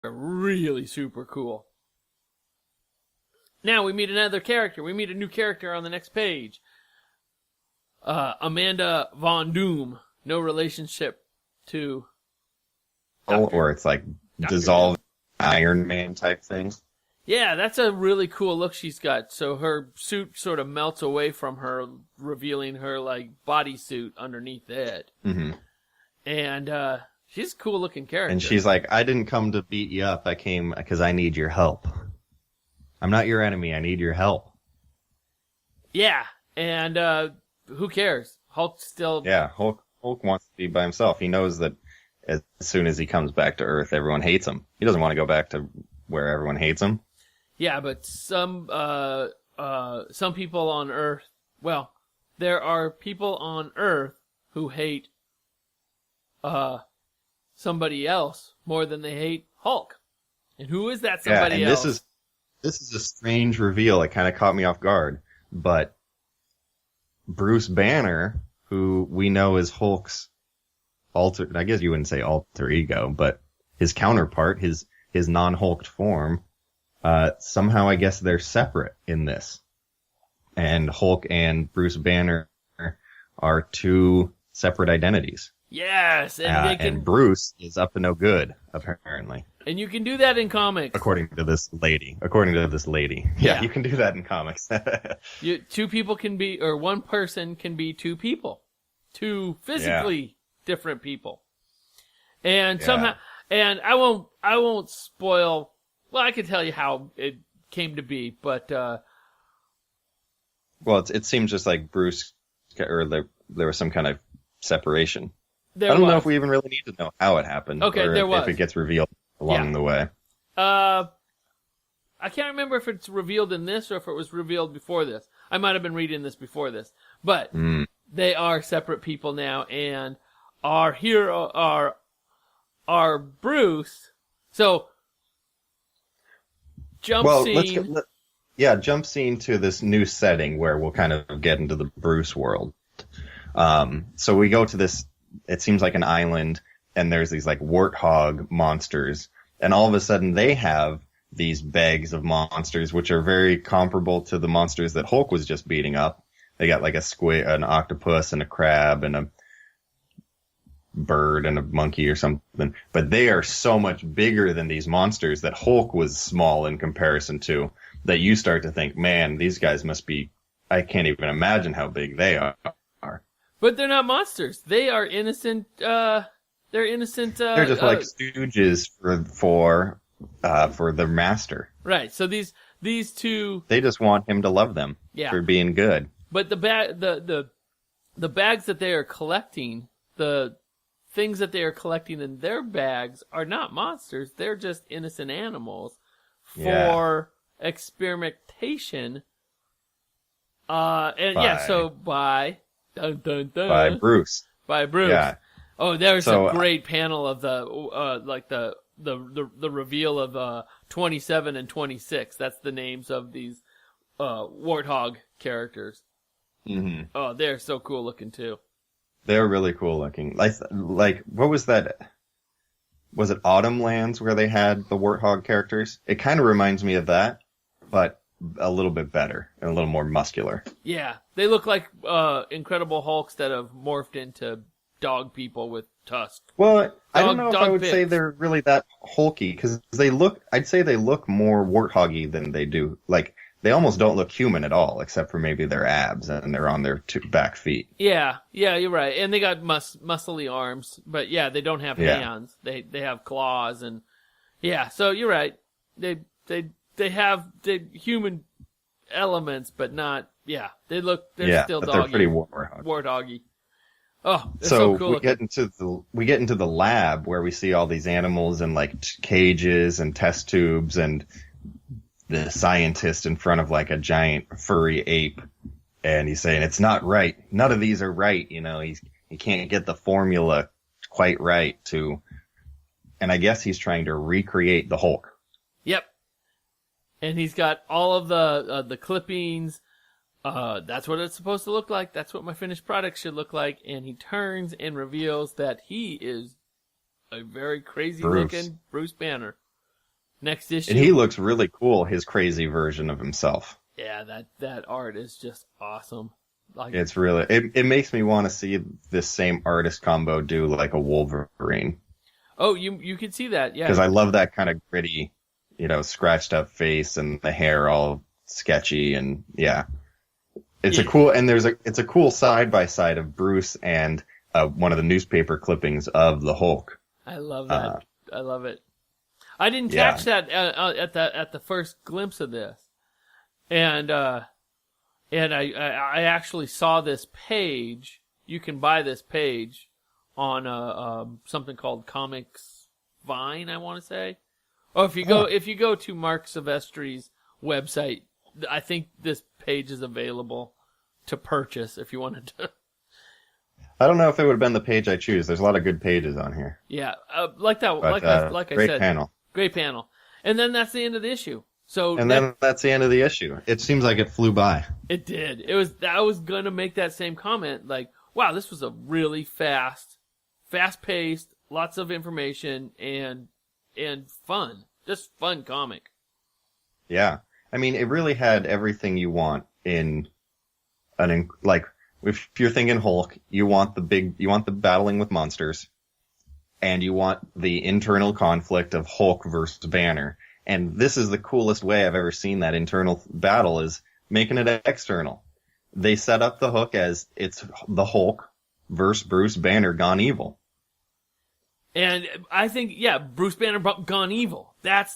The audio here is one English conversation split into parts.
really super cool. Now we meet another character. We meet a new character on the next page. Amanda Von Doom. No relationship to... Or it's like dissolved Iron Man type thing. Yeah, that's a really cool look she's got. So her suit sort of melts away from her, revealing her like bodysuit underneath it. Mm-hmm. And she's a cool looking character. And she's like, I didn't come to beat you up. I came because I need your help. I'm not your enemy. I need your help. Yeah, and who cares? Hulk still... Yeah, Hulk wants to be by himself. He knows that as soon as he comes back to Earth, everyone hates him. He doesn't want to go back to where everyone hates him. Yeah, but some people on Earth... Well, there are people on Earth who hate somebody else more than they hate Hulk. And who is that somebody else? This is a strange reveal. It kind of caught me off guard. But Bruce Banner, who we know is Hulk's I guess you wouldn't say alter ego, but his counterpart, his non-Hulked form, somehow I guess they're separate in this. And Hulk and Bruce Banner are two separate identities. Yes, and they can... And Bruce is up to no good, apparently. And you can do that in comics. According to this lady. Yeah, you can do that in comics. Two people can be, or one person can be two people. Two physically different people. And somehow, and I won't spoil, well, I can tell you how it came to be, but, well, it seems just like Bruce, or there was some kind of separation. I don't know if we even really need to know how it happened. Okay, or if it gets revealed along the way. I can't remember if it's revealed in this or if it was revealed before this. I might have been reading this before this. But they are separate people now, and our hero, our Bruce. So, jump scene. Jump scene to this new setting where we'll kind of get into the Bruce world. So we go to this, it seems like an island, and there's these like warthog monsters, and all of a sudden they have these bags of monsters, which are very comparable to the monsters that Hulk was just beating up. They got like a squid, an octopus, and a crab, and a bird, and a monkey or something. But they are so much bigger than these monsters that Hulk was small in comparison to, that you start to think, man, these guys must be, I can't even imagine how big they are. But they're not monsters. They are innocent, they're innocent, they're just like stooges for their master. Right. So these two, they just want him to love them for being good. But the bags that they are collecting, the things that they are collecting in their bags are not monsters. They're just innocent animals for experimentation. So by Bruce. By Bruce. Yeah. Oh, there's a great panel of the reveal of 27 and 26. That's the names of these warthog characters. Mm-hmm. Oh, they're so cool looking too. They're really cool looking. Like what was that? Was it Autumn Lands where they had the warthog characters? It kind of reminds me of that, but a little bit better and a little more muscular. Yeah, they look like Incredible Hulks that have morphed into dog people with tusks. Well, I don't know if I would say they're really that hulky, because I'd say they look more warthoggy than they do. Like, they almost don't look human at all, except for maybe their abs and they're on their two back feet. Yeah, you're right. And they got muscly arms, but they don't have hands. They have claws, and so you're right. They have the human elements, but not. Yeah, they're still doggy. They're pretty warthoggy. Oh, so cool. we get into the lab where we see all these animals in like cages and test tubes, and the scientist in front of like a giant furry ape, and he's saying it's not right. None of these are right. You know, he can't get the formula quite right and I guess he's trying to recreate the Hulk. Yep. And he's got all of the clippings. That's what it's supposed to look like. That's what my finished product should look like. And he turns and reveals that he is a very crazy looking Bruce Banner. Next issue. And he looks really cool, his crazy version of himself. Yeah, that art is just awesome. Like, It's really, it makes me want to see this same artist combo do like a Wolverine. Oh, you can see that, yeah. Because I love that kind of gritty, scratched up face and the hair all sketchy, and yeah. It's a cool side by side of Bruce and one of the newspaper clippings of the Hulk. I love that. I love it. I didn't catch that at the first glimpse of this, and I actually saw this page. You can buy this page on something called Comics Vine, I want to say. Or if you go to Marc Silvestri's website, I think this page is available to purchase if you wanted to. I don't know if it would have been the page I choose. There's a lot of good pages on here. Yeah, like that. But, like I great said, panel. Great panel. And then that's the end of the issue. Then that's the end of the issue. It seems like it flew by. It did. I was gonna make that same comment. Like, wow, this was a really fast-paced, lots of information and fun. Just fun comic. Yeah, I mean, it really had everything you want in if you're thinking Hulk, you want the battling with monsters, and you want the internal conflict of Hulk versus Banner. And this is the coolest way I've ever seen that internal battle, is making it external. They set up the Hook as it's the Hulk versus Bruce Banner gone evil. And I think, Bruce Banner gone evil. That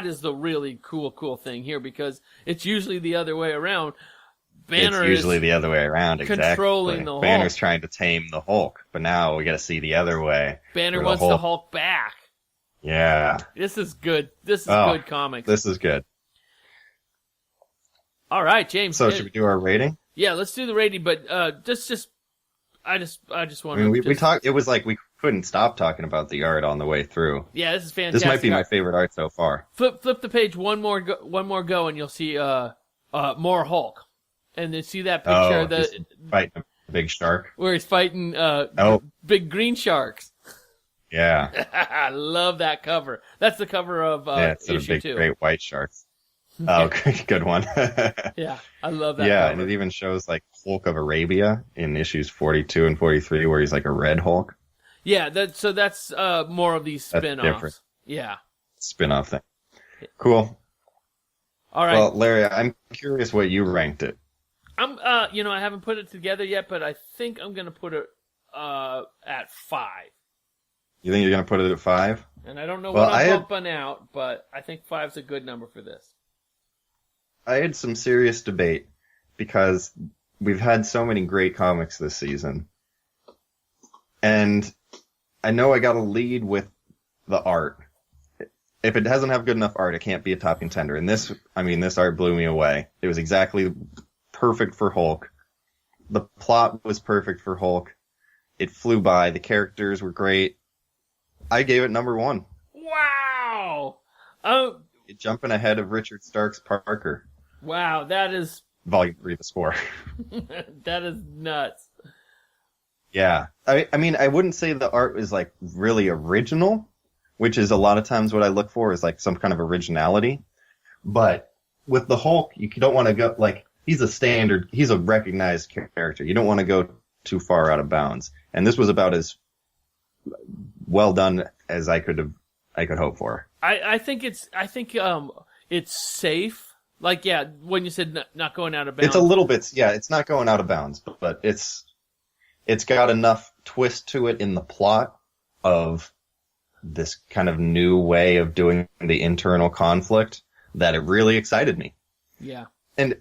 is the really cool thing here, because it's usually the other way around. Banner it's usually the other way around, controlling exactly. the Hulk. Banner's trying to tame the Hulk, but now we got to see the other way. Banner wants the Hulk back. Yeah. This is good. This is good comics. This is good. All right, James. So should we do our rating? Yeah, let's do the rating. But I just want to. We talked. It was like we couldn't stop talking about the art on the way through. Yeah, this is fantastic. This might be my favorite art so far. Flip the page one more go, and you'll see more Hulk. And then see that picture of the fighting a big shark, where he's fighting big green sharks. Yeah, I love that cover. That's the cover of it's issue a big, 2. great white sharks. Oh, good one. Yeah, I love that. Yeah, cover. and it even shows like Hulk of Arabia in issues 42 and 43, where he's like a red Hulk. Yeah, that's more of these spin-offs. Different. Yeah, spin-off thing. Cool. All right. Well, Larry, I'm curious what you ranked it. I haven't put it together yet, but I think I'm gonna put it at 5. You think you're gonna put it at 5? And I don't know what I'm bumping out, but I think 5's a good number for this. I had some serious debate because we've had so many great comics this season, and I know I got to lead with the art. If it doesn't have good enough art, it can't be a top contender. And this art blew me away. It was exactly perfect for Hulk. The plot was perfect for Hulk. It flew by. The characters were great. I gave it number 1. Wow! Jumping ahead of Richard Stark's Parker. Wow, that is... Volume 3, the score. That is nuts. Yeah. I mean, I wouldn't say the art is, like, really original, which is a lot of times what I look for is, like, some kind of originality. But with the Hulk, you don't want to go, like, he's a recognized character. You don't want to go too far out of bounds. And this was about as well done as I could hope for. I think it's safe. Like, yeah, when you said not going out of bounds. It's a little bit, yeah, it's not going out of bounds, but it's got enough twist to it in the plot of this kind of new way of doing the internal conflict that it really excited me. Yeah. And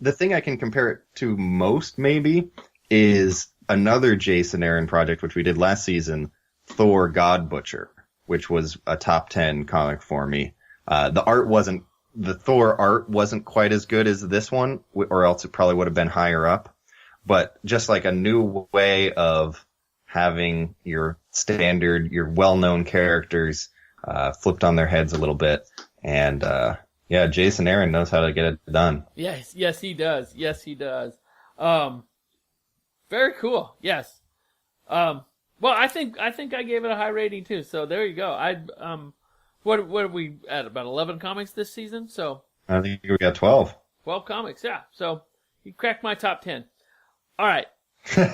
the thing I can compare it to most, maybe, is another Jason Aaron project, which we did last season, Thor God Butcher, which was a top 10 comic for me. The Thor art wasn't quite as good as this one, or else it probably would have been higher up. But just like a new way of having your well-known characters flipped on their heads a little bit. And Jason Aaron knows how to get it done. Yes, he does. Very cool. Yes. Well, I think I gave it a high rating too. So there you go. What are we at? About 11 comics this season? So I think we got 12. 12 comics, yeah. So he cracked my top 10. All right. All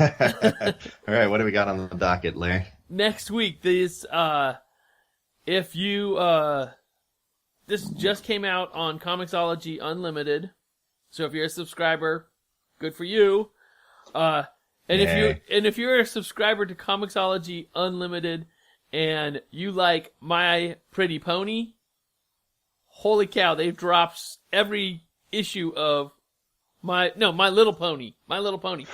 right, what do we got on the docket, Larry? Next week, this this just came out on Comixology Unlimited. So if you're a subscriber, good for you. And if you're a subscriber to Comixology Unlimited and you like My Pretty Pony, holy cow, they've dropped every issue of My Little Pony. My Little Pony.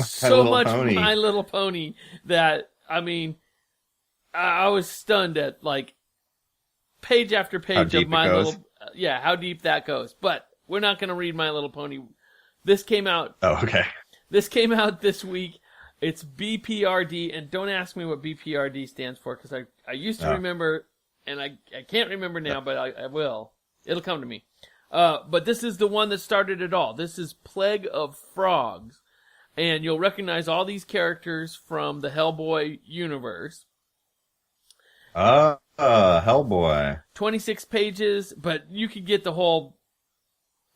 So much Pony. My Little Pony that, I mean, I was stunned at, like, page after page of My Little... Yeah, how deep that goes. But we're not going to read My Little Pony. This came out... Oh, okay. This came out this week. It's B.P.R.D, and don't ask me what B.P.R.D stands for, because I used to remember, and I can't remember now, but I will. It'll come to me. But this is the one that started it all. This is Plague of Frogs. And you'll recognize all these characters from the Hellboy universe. Hellboy. 26 pages, but you could get the whole...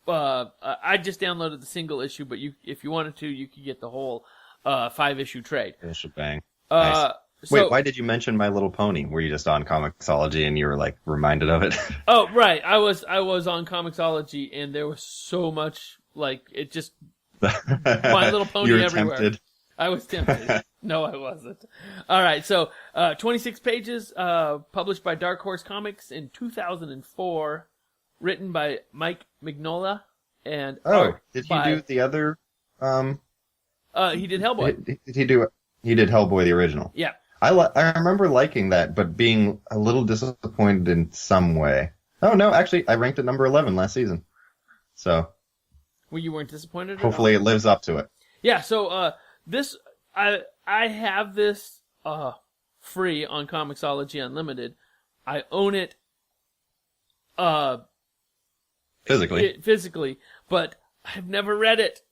I just downloaded the single issue, but if you wanted to, you could get the whole 5-issue trade. Shebang. Nice. So, wait, why did you mention My Little Pony? Were you just on Comixology and you were like reminded of it? Oh, right. I was on Comixology and there was so much, like, it just My Little Pony you were everywhere. Tempted. I was tempted. No, I wasn't. All right, so 26 pages, published by Dark Horse Comics in 2004, written by Mike Mignola and art did he by, do the other? he did Hellboy. He did Hellboy the original. Yeah. I remember liking that, but being a little disappointed in some way. Oh no, actually, I ranked it number 11 last season. So. Well, you weren't disappointed at hopefully all? It lives up to it. Yeah. So this I have this free on Comixology Unlimited. I own it. Physically, but I've never read it.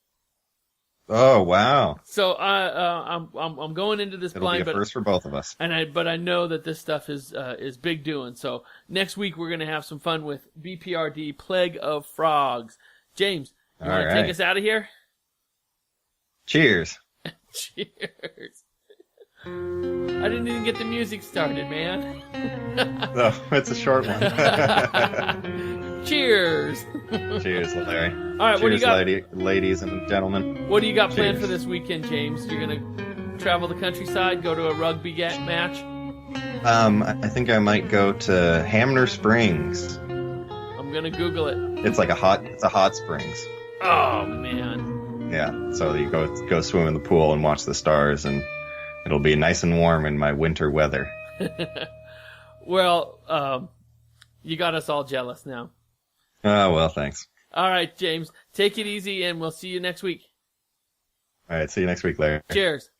Oh wow! So I'm going into this blind, be a first for both of us. But I know that this stuff is big doing. So next week we're gonna have some fun with B.P.R.D. Plague of Frogs. James, you want to take us out of here? Cheers. Cheers. I didn't even get the music started, man. Oh, it's a short one. Cheers. Cheers, Larry. All right, cheers, what do you got? Ladies and gentlemen. What do you got planned for this weekend, James? You're gonna travel the countryside, go to a rugby match? I think I might go to Hamner Springs. I'm gonna Google it. It's like a hot springs. Oh man. Yeah, so you go swim in the pool and watch the stars, and it'll be nice and warm in my winter weather. Well, you got us all jealous now. Oh, well, thanks. All right, James. Take it easy, and we'll see you next week. All right, see you next week, Larry. Cheers.